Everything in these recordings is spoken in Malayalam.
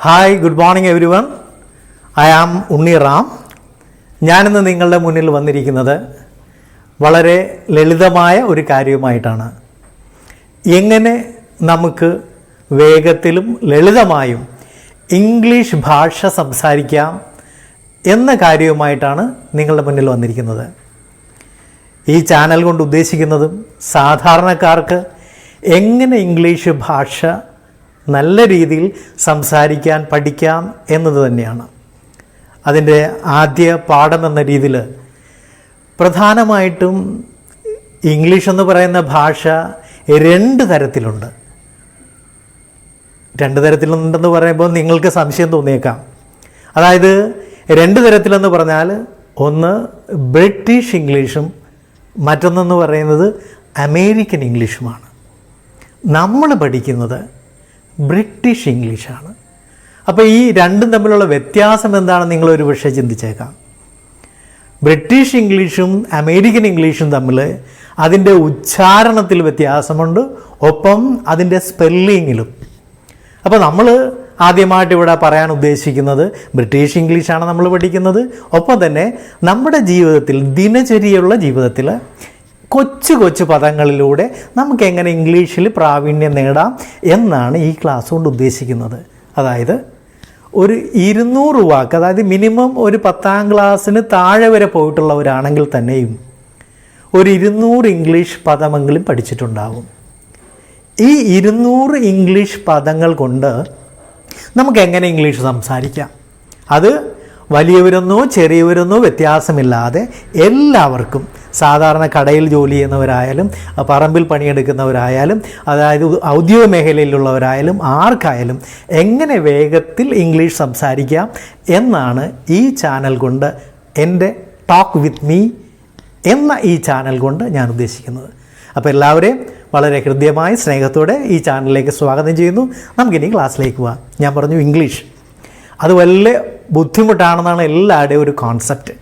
Hi, good morning everyone. I am Unni Ram. ഞാനിന്ന് നിങ്ങളുടെ മുന്നിൽ വന്നിരിക്കുന്നത് വളരെ ലളിതമായ ഒരു കാര്യവുമായിട്ടാണ്. എങ്ങനെ നമുക്ക് വേഗത്തിലും ലളിതമായും ഇംഗ്ലീഷ് ഭാഷ സംസാരിക്കാം എന്ന കാര്യവുമായിട്ടാണ് നിങ്ങളുടെ മുന്നിൽ വന്നിരിക്കുന്നത്. ഈ ചാനൽ കൊണ്ട് ഉദ്ദേശിക്കുന്നതും സാധാരണക്കാർക്ക് എങ്ങനെ ഇംഗ്ലീഷ് ഭാഷ നല്ല രീതിയിൽ സംസാരിക്കാൻ പഠിക്കാം എന്നത് തന്നെയാണ്. അതിൻ്റെ ആദ്യ പാഠം എന്ന രീതിയിൽ പ്രധാനമായിട്ടും ഇംഗ്ലീഷ് എന്ന് പറയുന്ന ഭാഷ രണ്ട് തരത്തിലുണ്ട്. രണ്ട് തരത്തിലുണ്ടെന്ന് പറയുമ്പോൾ നിങ്ങൾക്ക് സംശയം തോന്നിയേക്കാം. അതായത് രണ്ട് തരത്തിലെന്ന് പറഞ്ഞാൽ ഒന്ന് ബ്രിട്ടീഷ് ഇംഗ്ലീഷും മറ്റൊന്നെന്ന് പറയുന്നത് അമേരിക്കൻ ഇംഗ്ലീഷുമാണ്. നമ്മൾ പഠിക്കുന്നത് ബ്രിട്ടീഷ് ഇംഗ്ലീഷാണ്. അപ്പോൾ ഈ രണ്ടും തമ്മിലുള്ള വ്യത്യാസം എന്താണെന്ന് നിങ്ങളൊരു പക്ഷേ ചിന്തിച്ചേക്കാം. ബ്രിട്ടീഷ് ഇംഗ്ലീഷും അമേരിക്കൻ ഇംഗ്ലീഷും തമ്മിൽ അതിൻ്റെ ഉച്ചാരണത്തിൽ വ്യത്യാസമുണ്ട്, ഒപ്പം അതിൻ്റെ സ്പെല്ലിങ്ങിലും. അപ്പോൾ നമ്മൾ ആദ്യമായിട്ട് ഇവിടെ പറയാൻ ഉദ്ദേശിക്കുന്നത് ബ്രിട്ടീഷ് ഇംഗ്ലീഷാണ് നമ്മൾ പഠിക്കുന്നത്. ഒപ്പം തന്നെ നമ്മുടെ ജീവിതത്തിൽ, ദിനചര്യയുള്ള ജീവിതത്തിൽ കൊച്ചു കൊച്ചു പദങ്ങളിലൂടെ നമുക്ക് എങ്ങനെ ഇംഗ്ലീഷിൽ പ്രാവീണ്യം നേടാം എന്നാണ് ഈ ക്ലാസ് കൊണ്ട് ഉദ്ദേശിക്കുന്നത്. അതായത് ഒരു 200 വാക്ക്, അതായത് മിനിമം ഒരു 10ാം ക്ലാസ്സിന് താഴെ വരെ പോയിട്ടുള്ളവരാണെങ്കിൽ തന്നെയും ഒരു 200 ഇംഗ്ലീഷ് പദമെങ്കിലും പഠിച്ചിട്ടുണ്ടാകും. ഈ 200 ഇംഗ്ലീഷ് പദങ്ങൾ കൊണ്ട് നമുക്ക് എങ്ങനെ ഇംഗ്ലീഷ് സംസാരിക്കാം? അത് വലിയവരെന്നോ ചെറിയവരെന്നോ വ്യത്യാസമില്ലാതെ എല്ലാവർക്കും, സാധാരണ കടയിൽ ജോലി ചെയ്യുന്നവരായാലും പറമ്പിൽ പണിയെടുക്കുന്നവരായാലും അതായത് ഔദ്യോഗിക മേഖലയിലുള്ളവരായാലും ആർക്കായാലും എങ്ങനെ വേഗത്തിൽ ഇംഗ്ലീഷ് സംസാരിക്കാം എന്നാണ് ഈ ചാനൽ കൊണ്ട്, എൻ്റെ ടോക്ക് വിത്ത് മീ എന്ന ഈ ചാനൽ കൊണ്ട് ഞാൻ ഉദ്ദേശിക്കുന്നത്. അപ്പോൾ എല്ലാവരെയും വളരെ ഹൃദ്യമായി സ്നേഹത്തോടെ ഈ ചാനലിലേക്ക് സ്വാഗതം ചെയ്യുന്നു. നമുക്കിനി ക്ലാസ്സിലേക്ക് പോവാം. ഞാൻ പറഞ്ഞു ഇംഗ്ലീഷ് അത് വലിയ ബുദ്ധിമുട്ടാണെന്നാണ് എല്ലാവരുടെയും ഒരു കോൺസെപ്റ്റ്.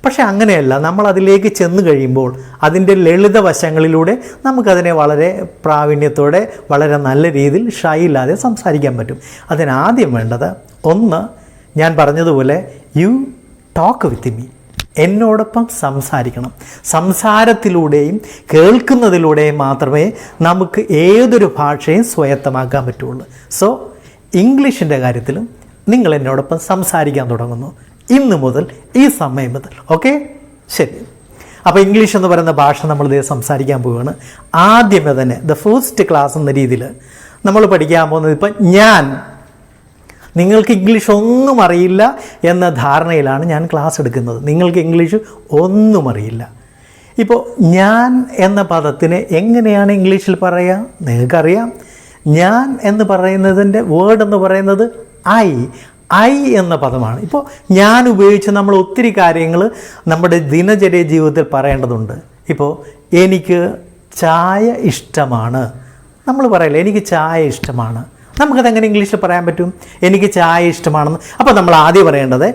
പക്ഷേ അങ്ങനെയല്ല. നമ്മൾ അതിലേക്ക് ചെന്ന് കഴിയുമ്പോൾ അതിൻ്റെ ലളിത വശങ്ങളിലൂടെ നമുക്കതിനെ വളരെ പ്രാവീണ്യത്തോടെ വളരെ നല്ല രീതിയിൽ ഷൈയില്ലാതെ സംസാരിക്കാൻ പറ്റും. അതിനാദ്യം വേണ്ടത്, ഒന്ന്, ഞാൻ പറഞ്ഞതുപോലെ യു ടോക്ക് വിത്ത് മീ, എന്നോടൊപ്പം സംസാരിക്കണം. സംസാരത്തിലൂടെയും കേൾക്കുന്നതിലൂടെയും മാത്രമേ നമുക്ക് ഏതൊരു ഭാഷയും സ്വായത്തമാക്കാൻ പറ്റുള്ളൂ. സോ ഇംഗ്ലീഷിൻ്റെ കാര്യത്തിലും നിങ്ങൾ എന്നോടൊപ്പം സംസാരിക്കാൻ തുടങ്ങുന്നു ഇന്ന് മുതൽ, ഈ സമയം മുതൽ. ഓക്കെ, ശരി. അപ്പോൾ ഇംഗ്ലീഷ് എന്ന് പറയുന്ന ഭാഷ നമ്മൾ ഇതേ സംസാരിക്കാൻ പോവുകയാണ്. ആദ്യമേ തന്നെ ദ ഫസ്റ്റ് ക്ലാസ് എന്ന രീതിയിൽ നമ്മൾ പഠിക്കാൻ പോകുന്നത്, ഇപ്പം ഞാൻ, നിങ്ങൾക്ക് ഇംഗ്ലീഷ് ഒന്നും അറിയില്ല എന്ന ധാരണയിലാണ് ഞാൻ ക്ലാസ് എടുക്കുന്നത്. നിങ്ങൾക്ക് ഇംഗ്ലീഷ് ഒന്നും അറിയില്ല. ഇപ്പോൾ ഞാൻ എന്ന പദത്തിന് എങ്ങനെയാണ് ഇംഗ്ലീഷിൽ പറയുക? നിങ്ങൾക്കറിയാം. ഞാൻ എന്ന് പറയുന്നതിൻ്റെ വേർഡ് എന്ന് പറയുന്നത് ഐ എന്ന പദമാണ്. ഇപ്പോൾ ഞാൻ ഉപയോഗിച്ച് നമ്മൾ ഒത്തിരി കാര്യങ്ങൾ നമ്മുടെ ദിനചര്യ ജീവിതത്തിൽ പറയേണ്ടതുണ്ട്. ഇപ്പോൾ എനിക്ക് ചായ ഇഷ്ടമാണ് നമ്മൾ പറയില്ല, എനിക്ക് ചായ ഇഷ്ടമാണ്. നമുക്കതെങ്ങനെ ഇംഗ്ലീഷിൽ പറയാൻ പറ്റും? എനിക്ക് ചായ ഇഷ്ടമാണെന്ന്. അപ്പോൾ നമ്മൾ ആദ്യം പറയേണ്ടത്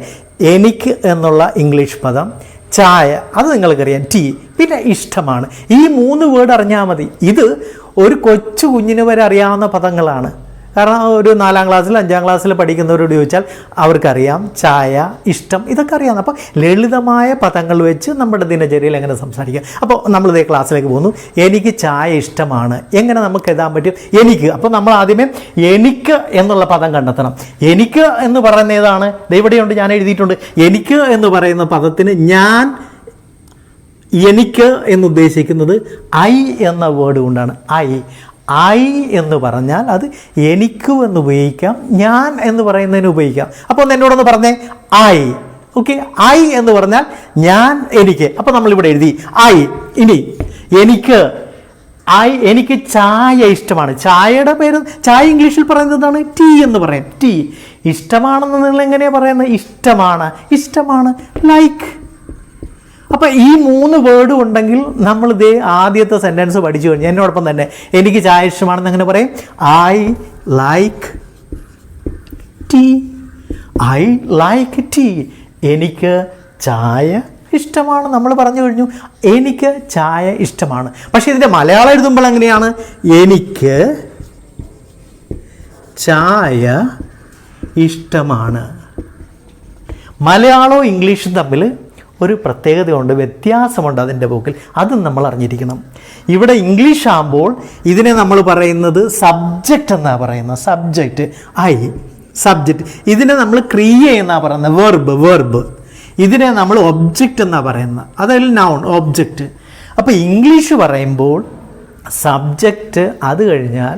എനിക്ക് എന്നുള്ള ഇംഗ്ലീഷ് പദം, ചായ അത് നിങ്ങൾക്കറിയാം, ടീ, പിന്നെ ഇഷ്ടമാണ്. ഈ 3 വേർഡ് അറിഞ്ഞാൽ മതി. ഇത് ഒരു കൊച്ചു കുഞ്ഞിന് വരെ അറിയാവുന്ന പദങ്ങളാണ്. കാരണം ഒരു 4ാം ക്ലാസ്സിൽ 5ാം ക്ലാസ്സിൽ പഠിക്കുന്നവരോട് ചോദിച്ചാൽ അവർക്കറിയാം ചായ, ഇഷ്ടം, ഇതൊക്കെ അറിയാം. അപ്പോൾ ലളിതമായ പദങ്ങൾ വെച്ച് നമ്മുടെ ദിനചര്യയിൽ എങ്ങനെ സംസാരിക്കാം. അപ്പോൾ നമ്മളിതേ ക്ലാസ്സിലേക്ക് പോകുന്നു. എനിക്ക് ചായ ഇഷ്ടമാണ്. എങ്ങനെ നമുക്ക് എഴുതാൻ പറ്റും? എനിക്ക്. അപ്പോൾ നമ്മൾ ആദ്യമേ എനിക്ക് എന്നുള്ള പദം കണ്ടെത്തണം. എനിക്ക് എന്ന് പറയുന്ന ഏതാണ്? ഇവിടെയുണ്ട്, ഞാൻ എഴുതിയിട്ടുണ്ട്. എനിക്ക് എന്ന് പറയുന്ന പദത്തിന് ഞാൻ എനിക്ക് എന്നുദ്ദേശിക്കുന്നത് ഐ എന്ന വേർഡ് കൊണ്ടാണ്. ഐ എന്ന് പറഞ്ഞാൽ അത് എനിക്കും എന്ന് ഉപയോഗിക്കാം, ഞാൻ എന്ന് പറയുന്നതിന് ഉപയോഗിക്കാം. അപ്പോൾ എന്നോടൊന്ന് പറഞ്ഞേ, ഐ. ഓക്കെ, ഐ എന്ന് പറഞ്ഞാൽ ഞാൻ, എനിക്ക്. അപ്പോൾ നമ്മളിവിടെ എഴുതി ഐ. ഇനി എനിക്ക് എനിക്ക് ചായ ഇഷ്ടമാണ്. ചായയുടെ പേര്, ചായ ഇംഗ്ലീഷിൽ പറയുന്നതാണ് ടീ എന്ന് പറയും. ടീ. ഇഷ്ടമാണെന്ന് നിങ്ങൾ എങ്ങനെയാണ് പറയുന്നത്? ഇഷ്ടമാണ്, ലൈക്ക്. അപ്പോൾ ഈ 3 വേർഡ് ഉണ്ടെങ്കിൽ നമ്മളിതേ ആദ്യത്തെ സെൻറ്റൻസ് പഠിച്ചു കഴിഞ്ഞു. എന്നോടൊപ്പം തന്നെ എനിക്ക് ചായ ഇഷ്ടമാണെന്ന് അങ്ങനെ പറയും, ഐ ലൈക്ക് ടീ. എനിക്ക് ചായ ഇഷ്ടമാണ്. നമ്മൾ പറഞ്ഞു കഴിഞ്ഞു എനിക്ക് ചായ ഇഷ്ടമാണ്. പക്ഷേ ഇതിൻ്റെ മലയാളം എഴുതുമ്പോൾ എങ്ങനെയാണ്? എനിക്ക് ചായ ഇഷ്ടമാണ്. മലയാളവും ഇംഗ്ലീഷും തമ്മിൽ ഒരു പ്രത്യേകതയുണ്ട്, വ്യത്യാസമുണ്ട് അതിൻ്റെ പോക്കിൽ. അതും നമ്മൾ അറിഞ്ഞിരിക്കണം. ഇവിടെ ഇംഗ്ലീഷ് ആകുമ്പോൾ ഇതിനെ നമ്മൾ പറയുന്നത് സബ്ജക്റ്റ് എന്നാണ് പറയുന്നത്. Subject subject. ഇതിനെ നമ്മൾ ക്രിയ എന്നാണ് പറയുന്നത്, വെർബ്. ഇതിനെ നമ്മൾ ഒബ്ജക്റ്റ് എന്നാണ് പറയുന്നത്, അതായത് നൗൺ, ഒബ്ജക്റ്റ്. അപ്പോൾ ഇംഗ്ലീഷ് പറയുമ്പോൾ സബ്ജക്റ്റ്, അത് കഴിഞ്ഞാൽ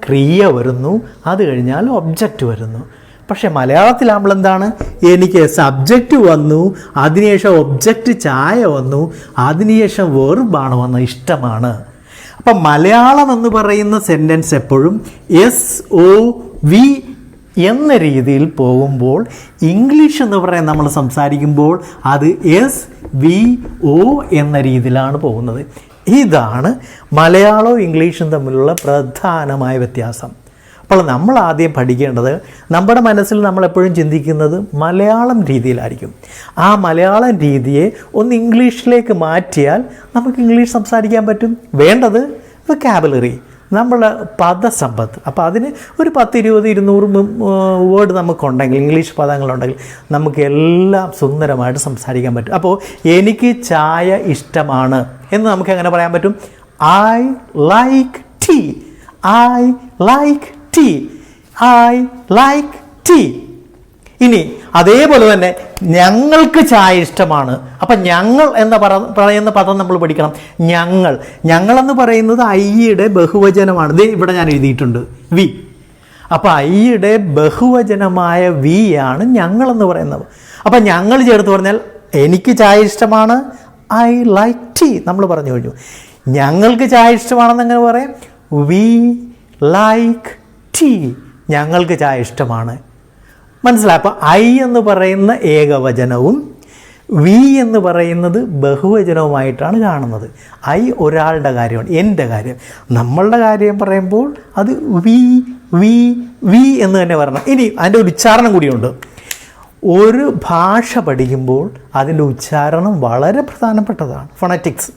ക്രിയ വരുന്നു, അത് കഴിഞ്ഞാൽ ഒബ്ജക്റ്റ് വരുന്നു. പക്ഷേ മലയാളത്തിലാകുമ്പോൾ എന്താണ്, എനിക്ക് സബ്ജക്റ്റ് വന്നു, അതിനുശേഷം ഒബ്ജക്റ്റ് ചായ വന്നു, അതിനുശേഷം വെർബാണ് വന്നത്, ഇഷ്ടമാണ്. അപ്പം മലയാളം എന്ന് പറയുന്ന സെൻറ്റൻസ് എപ്പോഴും SOV എന്ന രീതിയിൽ പോകുമ്പോൾ, ഇംഗ്ലീഷ് എന്ന് പറയാൻ നമ്മൾ സംസാരിക്കുമ്പോൾ അത് SVO എന്ന രീതിയിലാണ് പോകുന്നത്. ഇതാണ് മലയാളവും ഇംഗ്ലീഷും തമ്മിലുള്ള പ്രധാനമായ വ്യത്യാസം. അപ്പോൾ നമ്മൾ ആദ്യം പഠിക്കേണ്ടത്, നമ്മുടെ മനസ്സിൽ നമ്മളെപ്പോഴും ചിന്തിക്കുന്നത് മലയാളം രീതിയിലായിരിക്കും. ആ മലയാളം രീതിയെ ഒന്ന് ഇംഗ്ലീഷിലേക്ക് മാറ്റിയാൽ നമുക്ക് ഇംഗ്ലീഷ് സംസാരിക്കാൻ പറ്റും. വേണ്ടത് വൊക്കാബുലറി, നമ്മളെ പദസമ്പത്ത്. അപ്പോൾ അതിന് ഒരു 10, 20, 200 വേർഡ് നമുക്കുണ്ടെങ്കിൽ, ഇംഗ്ലീഷ് പദങ്ങളുണ്ടെങ്കിൽ നമുക്ക് എല്ലാം സുന്ദരമായിട്ട് സംസാരിക്കാൻ പറ്റും. അപ്പോൾ എനിക്ക് ചായ ഇഷ്ടമാണ് എന്ന് നമുക്ക് എങ്ങനെ പറയാൻ പറ്റും? I like tea. I like tea. I like tea. ഇനി അതേപോലെ തന്നെ ഞങ്ങൾക്ക് ചായ ഇഷ്ടമാണ്. അപ്പം ഞങ്ങൾ എന്ന് പറയുന്ന പദം നമ്മൾ പഠിക്കണം. ഞങ്ങളെന്ന് പറയുന്നത് ഐയുടെ ബഹുവചനമാണ്. ഇത് ഇവിടെ ഞാൻ എഴുതിയിട്ടുണ്ട്, വി. അപ്പോൾ ഐയുടെ ബഹുവചനമായ വി ആണ് ഞങ്ങളെന്ന് പറയുന്നത്. അപ്പം ഞങ്ങൾ ചേർത്ത് പറഞ്ഞാൽ എനിക്ക് ചായ ഇഷ്ടമാണ്, ഐ ലൈക്ക് ടീ. നമ്മൾ പറഞ്ഞു കഴിഞ്ഞു. ഞങ്ങൾക്ക് ചായ ഇഷ്ടമാണെന്ന് എങ്ങനെ പറയാം? We like tea. ഞങ്ങൾക്ക് ചായ ഇഷ്ടമാണ്. മനസ്സിലായി? അപ്പോൾ ഐ എന്ന് പറയുന്ന ഏകവചനവും വി എന്ന് പറയുന്നത് ബഹുവചനവുമായിട്ടാണ് കാണുന്നത്. ഐ ഒരാളുടെ കാര്യമാണ്, എൻ്റെ കാര്യം. നമ്മളുടെ കാര്യം പറയുമ്പോൾ അത് വി വി വി എന്ന് തന്നെ പറയണം. ഇനി അതിൻ്റെ ഒരു ഉച്ചാരണം കൂടിയുണ്ട്. ഒരു ഭാഷ പഠിക്കുമ്പോൾ അതിൻ്റെ ഉച്ചാരണം വളരെ പ്രധാനപ്പെട്ടതാണ്, ഫോണറ്റിക്സ്.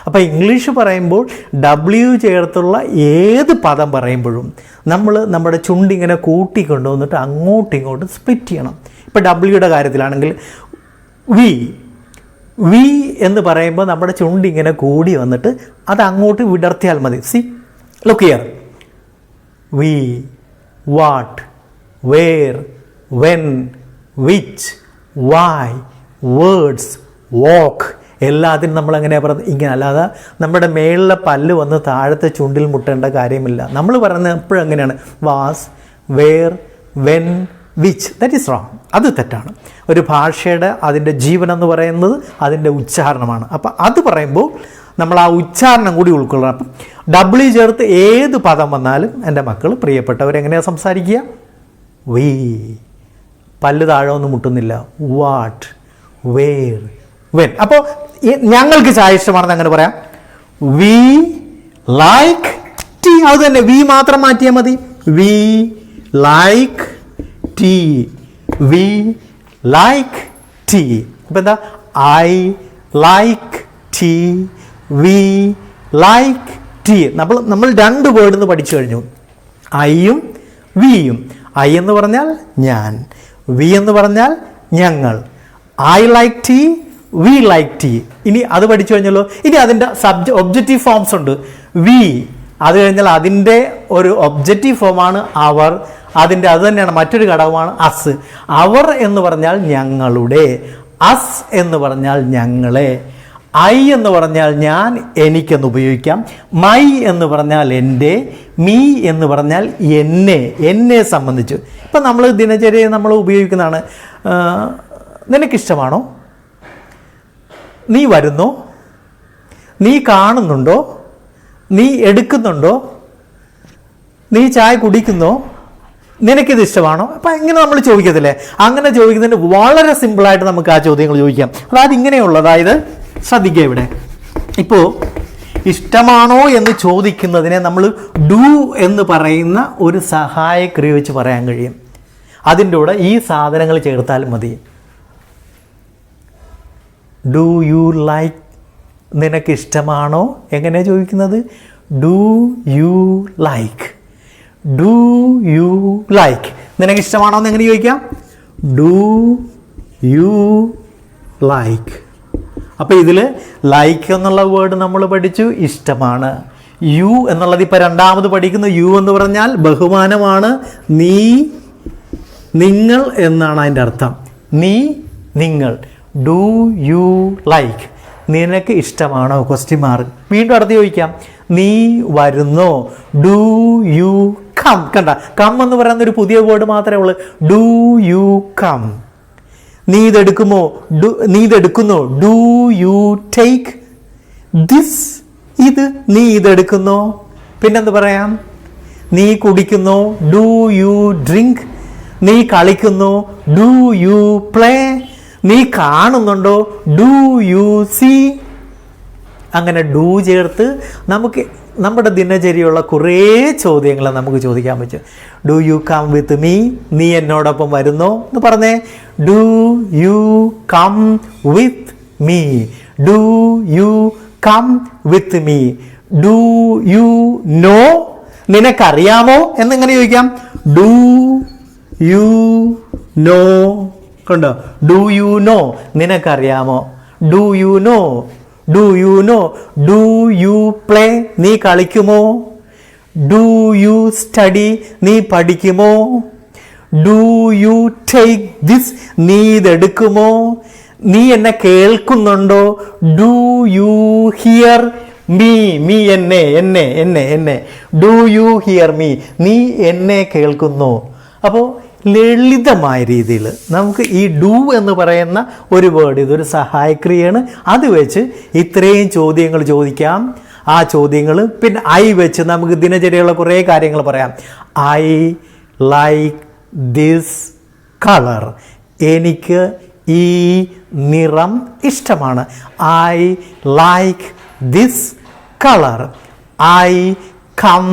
അപ്പോൾ ഇംഗ്ലീഷ് പറയുമ്പോൾ W ചേർത്തുള്ള ഏത് പദം പറയുമ്പോഴും നമ്മൾ നമ്മുടെ ചുണ്ടിങ്ങനെ കൂട്ടിക്കൊണ്ടു വന്നിട്ട് അങ്ങോട്ടും ഇങ്ങോട്ടും സ്പ്ലിറ്റ് ചെയ്യണം. ഇപ്പോൾ Wയുടെ കാര്യത്തിലാണെങ്കിൽ വി എന്ന് പറയുമ്പോൾ നമ്മുടെ ചുണ്ടിങ്ങനെ കൂടി വന്നിട്ട് അത് അങ്ങോട്ട് വിടർത്തിയാൽ മതി. See, look here. We, what, where, when, which, why, words, walk, എല്ലാത്തിനും നമ്മളെങ്ങനെയാണ് പറയുന്നത്? ഇങ്ങനെ. അല്ലാതെ നമ്മുടെ മേളിലെ പല്ല് വന്ന് താഴത്തെ ചുണ്ടിൽ മുട്ടേണ്ട കാര്യമില്ല. നമ്മൾ പറയുന്നത് എപ്പോഴും എങ്ങനെയാണ്? Was, where, when, which. That is wrong. അത് തെറ്റാണ്. ഒരു ഭാഷയുടെ അതിൻ്റെ ജീവൻ എന്ന് പറയുന്നത് അതിൻ്റെ ഉച്ചാരണമാണ്. അപ്പം അത് പറയുമ്പോൾ നമ്മൾ ആ ഉച്ചാരണം കൂടി ഉൾക്കൊള്ളണം. അപ്പം W ചേർത്ത് ഏത് പദം വന്നാലും എൻ്റെ മക്കൾ, പ്രിയപ്പെട്ടവരെങ്ങനെയാണ് സംസാരിക്കുക? വി. പല്ല് താഴെ ഒന്നും മുട്ടുന്നില്ല. What, where, when. അപ്പോൾ ഞങ്ങൾക്ക് ചായ ഇഷ്ടമാണെന്ന് അങ്ങനെ പറയാം. We like tea. അത് തന്നെ, വി മാത്രം മാറ്റിയാൽ മതി. We like tea. We like tea. ഇപ്പം എന്താ? I like tea. We like tea. നമ്മൾ രണ്ട് വേർഡ് നിന്ന് പഠിച്ചു കഴിഞ്ഞു, ഐയും വിയും. ഐ എന്ന് പറഞ്ഞാൽ ഞാൻ, വി എന്ന് പറഞ്ഞാൽ ഞങ്ങൾ. I like tea, we like tea. ഇനി അത് പഠിച്ചു കഴിഞ്ഞല്ലോ. ഇനി അതിൻ്റെ ഒബ്ജക്റ്റീവ് ഫോംസ് ഉണ്ട്. വി, അത് കഴിഞ്ഞാൽ അതിൻ്റെ ഒരു ഒബ്ജക്റ്റീവ് ഫോമാണ് അവർ. അതിൻ്റെ അത് തന്നെയാണ് മറ്റൊരു ഘടകമാണ് അസ്. അവർ എന്ന് പറഞ്ഞാൽ ഞങ്ങളുടെ, അസ് എന്ന് പറഞ്ഞാൽ ഞങ്ങളെ, ഐ എന്ന് പറഞ്ഞാൽ ഞാൻ, എനിക്കെന്ന് ഉപയോഗിക്കാം. മൈ എന്ന് പറഞ്ഞാൽ എൻ്റെ, മീ എന്ന് പറഞ്ഞാൽ എന്നെ സംബന്ധിച്ച്. ഇപ്പം നമ്മൾ ദിനചര്യയെ നമ്മൾ ഉപയോഗിക്കുന്നതാണ്. നിനക്കിഷ്ടമാണോ? നീ വരുന്നോ? നീ കാണുന്നുണ്ടോ? നീ എടുക്കുന്നുണ്ടോ? നീ ചായ കുടിക്കുന്നോ? നിനക്കിത് ഇഷ്ടമാണോ? അപ്പം ഇങ്ങനെ നമ്മൾ ചോദിക്കത്തില്ലേ? അങ്ങനെ ചോദിക്കുന്നതിന് വളരെ സിമ്പിളായിട്ട് നമുക്ക് ആ ചോദ്യങ്ങൾ ചോദിക്കാം. അതായത് ഇങ്ങനെയുള്ള, അതായത് ശ്രദ്ധിക്കുക, ഇവിടെ ഇപ്പോൾ ഇഷ്ടമാണോ എന്ന് ചോദിക്കുന്നതിനെ നമ്മൾ ഡു എന്ന് പറയുന്ന ഒരു സഹായക്രിയ വെച്ച് പറയാൻ കഴിയും. അതിൻ്റെ കൂടെ ഈ സാധനങ്ങൾ ചേർത്താലും മതി. Do you like? നിനക്കിഷ്ടമാണോ? എങ്ങനെയാണ് ചോദിക്കുന്നത്? Do you like? Do you like? നിനക്ക് ഇഷ്ടമാണോ എന്ന് എങ്ങനെ ചോദിക്കാം? Do you like. അപ്പോൾ ഇതിൽ ലൈക്ക് എന്നുള്ള വേർഡ് നമ്മൾ പഠിച്ചു, ഇഷ്ടമാണ്. യു എന്നുള്ളത് ഇപ്പോൾ രണ്ടാമത് പഠിക്കുന്നു. യു എന്ന് പറഞ്ഞാൽ ബഹുമാനമാണ്. നീ, നിങ്ങൾ എന്നാണ് അതിൻ്റെ അർത്ഥം. നീ, നിങ്ങൾ. ഡു യു ലൈക്ക്, നിനക്ക് ഇഷ്ടമാണോ? Question mark. വീണ്ടും അടുത്ത് ചോദിക്കാം, നീ വരുന്നോ? Do you come. കണ്ട, കം എന്ന് പറയുന്ന ഒരു പുതിയ വേർഡ് മാത്രമേ ഉള്ളൂ. Do you come. നീ ഇതെടുക്കുമോ? നീ ഇതെടുക്കുന്നോ? Do you take this. ഇത്, നീ ഇതെടുക്കുന്നോ? പിന്നെന്ത് പറയാം? നീ കുടിക്കുന്നോ? Do you drink. നീ കളിക്കുന്നോ? Do you play. നീ കാണുന്നുണ്ടോ? Do you see. അങ്ങനെ ഡു ചേർത്ത് നമുക്ക് നമ്മുടെ ദിനചര്യയുള്ള കുറേ ചോദ്യങ്ങൾ നമുക്ക് ചോദിക്കാൻ പറ്റും. Do you come with me. നീ എന്നോടൊപ്പം വരുന്നോ എന്ന് പറഞ്ഞേ. Do you come with me. Do you come with me. Do you know. നിനക്കറിയാമോ എന്നെങ്ങനെ ചോദിക്കാം? Do you know. കണ്ടോ? ഡു യു നോ, നിനക്കറിയാമോ? Do you know. Do you know. Do you play, നീ കളിക്കുമോ? ഡു യു സ്റ്റഡി, നീ പഠിക്കുമോ? ഡു യു ടേക്ക് ദിസ്, നീ ഇതെടുക്കുമോ? നീ എന്നെ കേൾക്കുന്നുണ്ടോ? Do you here me. Me എന്നെ, എന്നെ, എന്നെ, എന്നെ. ഡു യു ഹിയർ മീ, നീ എന്നെ കേൾക്കുന്നു. അപ്പോൾ ലളിതമായ രീതിയിൽ നമുക്ക് ഈ ഡു എന്ന് പറയുന്ന ഒരു വേർഡ്, ഇതൊരു സഹായക്രിയയാണ്. അത് വെച്ച് ഇത്രയും ചോദ്യങ്ങൾ ചോദിക്കാം. ആ ചോദ്യങ്ങൾ പിന്നെ ഐ വെച്ച് നമുക്ക് ദിനചര്യയുള്ള കുറേ കാര്യങ്ങൾ പറയാം. I like this colour. എനിക്ക് ഈ നിറം ഇഷ്ടമാണ്. I like this colour. I come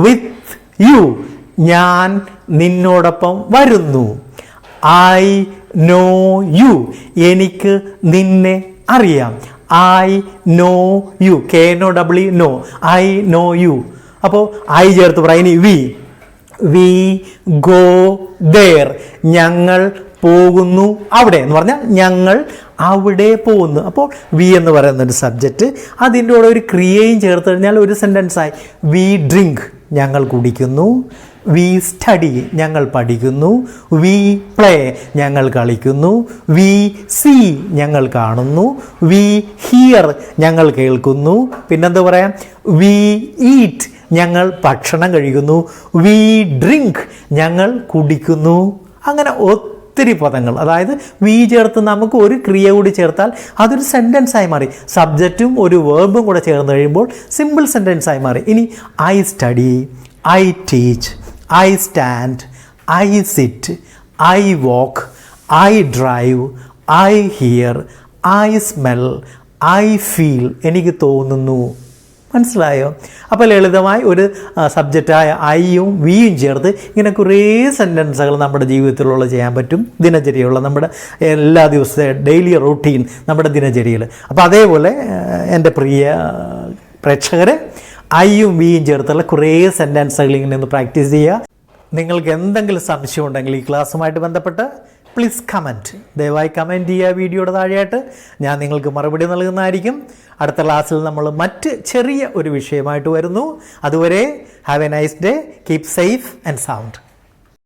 with you. ഞാൻ നിന്നോടൊപ്പം വരുന്നു. I know you. എനിക്ക് നിന്നെ അറിയാം. I know you. KNOW know. I know you. അപ്പോൾ ഐ ചേർത്ത് പറയാം. ഇനി വി ഗോ ദേർ. ഞങ്ങൾ പോകുന്നു അവിടെ എന്ന് പറഞ്ഞാൽ ഞങ്ങൾ അവിടെ പോകുന്നു. അപ്പോൾ വി എന്ന് പറയുന്ന ഒരു സബ്ജക്റ്റ്, അതിൻ്റെ കൂടെ ഒരു ക്രിയയും ചേർത്ത് കഴിഞ്ഞാൽ ഒരു സെൻറ്റൻസായി. വി ഡ്രിങ്ക്, ഞങ്ങൾ കുടിക്കുന്നു. വി സ്റ്റഡി, ഞങ്ങൾ പഠിക്കുന്നു. വി പ്ലേ, ഞങ്ങൾ കളിക്കുന്നു. വി സീ, ഞങ്ങൾ കാണുന്നു. വി ഹിയർ, ഞങ്ങൾ കേൾക്കുന്നു. പിന്നെന്താ പറയാം? വി ഈറ്റ്, ഞങ്ങൾ ഭക്ഷണം കഴിക്കുന്നു. വി ഡ്രിങ്ക്, ഞങ്ങൾ കുടിക്കുന്നു. അങ്ങനെ ഒത്തിരി പദങ്ങൾ, അതായത് വി ചേർത്ത് നമുക്ക് ഒരു ക്രിയ കൂടി ചേർത്താൽ അതൊരു സെൻറ്റൻസായി മാറി. സബ്ജക്റ്റും ഒരു വേർബും കൂടെ ചേർന്ന് കഴിയുമ്പോൾ സിമ്പിൾ സെൻറ്റൻസായി മാറി. ഇനി I study, I teach, I stand, I sit, I walk, I drive, I here, I smell, I feel. എനിക്ക് തോന്നുന്നു. മനസ്സിലായോ? അപ്പോൾ ലളിതമായി ഒരു സബ്ജക്റ്റായ ഐയും വിയും ചേർത്ത് ഇങ്ങനെ കുറേ സെൻറ്റൻസുകൾ നമ്മുടെ ജീവിതത്തിലുള്ള ചെയ്യാൻ പറ്റും. ദിനചര്യയുള്ള നമ്മുടെ എല്ലാ ദിവസത്തെ ഡെയിലി റൂട്ടീൻ നമ്മുടെ ദിനചര്യയിൽ. അപ്പോൾ അതേപോലെ എൻ്റെ പ്രിയ പ്രേക്ഷകരെ, ഐയും വിയും ചേർത്തുള്ള കുറേ സെൻറ്റൻസുകൾ ഇങ്ങനെ ഒന്ന് പ്രാക്ടീസ് ചെയ്യുക. നിങ്ങൾക്ക് എന്തെങ്കിലും സംശയം ഉണ്ടെങ്കിൽ ഈ ക്ലാസ്സുമായിട്ട് ബന്ധപ്പെട്ട് പ്ലീസ് കമൻറ്റ്. ദയവായി കമൻറ്റ് ചെയ്യുക വീഡിയോയുടെ താഴെയായിട്ട്. ഞാൻ നിങ്ങൾക്ക് മറുപടി നൽകുന്നതായിരിക്കും. അടുത്ത ക്ലാസ്സിൽ നമ്മൾ മറ്റ് ചെറിയ ഒരു വിഷയമായിട്ട് വരുന്നു. അതുവരെ have A nice day. Keep safe and sound.